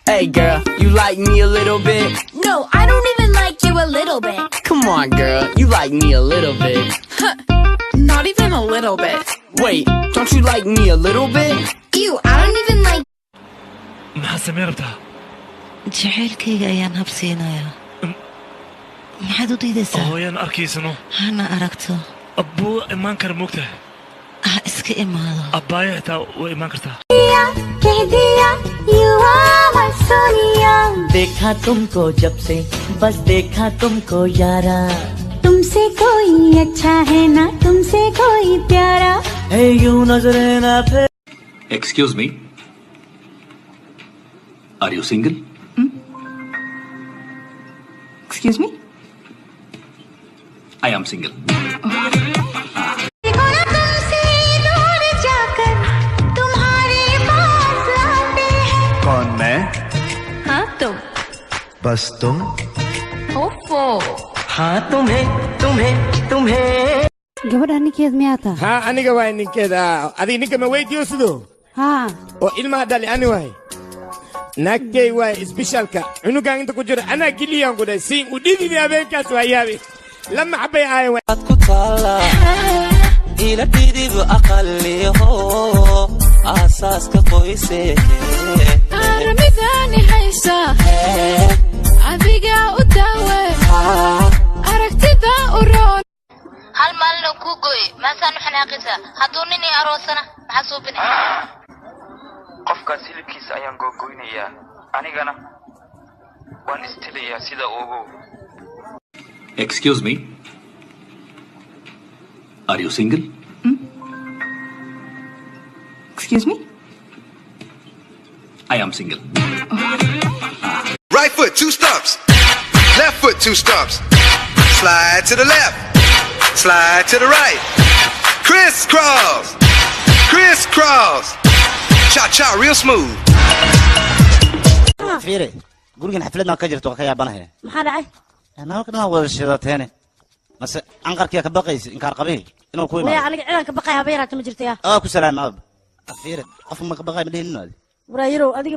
Hey girl, you like me a little bit? No, I don't even like you a little bit. Come on girl, you like me a little bit. Not even a little bit. Wait, don't you like me a little bit? Ew, I don't even like. maxaa samee rabtaa jacaylkayga ayaan habsiinayaa maxaad u diidaysaa hooyaan arkaysano hana aragto abbuu imaan kara moogtahay iska imaado abbaaya xitaa way imaan kartaa कह दिया you are my Sonia देखा तुमको जब से बस देखा तुमको यारा तुमसे कोई अच्छा है ना तुमसे कोई प्यारा है यूं नजरे ना फिर Excuse me. Are you single? Excuse me? I am single. देखो ना तुमसे दूर जाकर तुम्हारे पास आते हैं कौन मैं हाँ तुम बस तुम ओफो हाँ तुम्हें तुम्हें तुम्हें gabadha ninkeed miyaa tahay ها aniga waay ninkeeda adii ninka ma weydiyo sidoo haa oo ilmaha dhali ani waay naagtay waay isbishaalka cunugan inta ku jira anaa giliyaan ku dhahay siin u dhididi habeenkaas waa yaabi lama xabay aayan waay ku taala ila dhidib aqaliho asaaska qoyse aramidani haysa adiga u daawe aragtida u roon hal maalin ku gooy ma saan xanaaqisa haduu nin aroosana maxaa soo binay qofkaas hilibkiisa ayaan googoynayaa anigana waan istilayaa sida ugu Excuse me. Are you single? Excuse me? I am single. Right foot 2 stumps, left foot 2 stumps, slide to the left, slide to the right, crisscross, crisscross, cha cha real smooth. fiire gurigan xafladna ka jirto ka yaabanahay maxaa dhacay ana halkan wada shidateene mase anqarkiya ka baqaysi in kaar qabay inuu ku imaado aniga ciidan ka baqay habeeraad ma jirtay ku salaam ab fiire qof ma ka baqay ma dhihin warayro adiga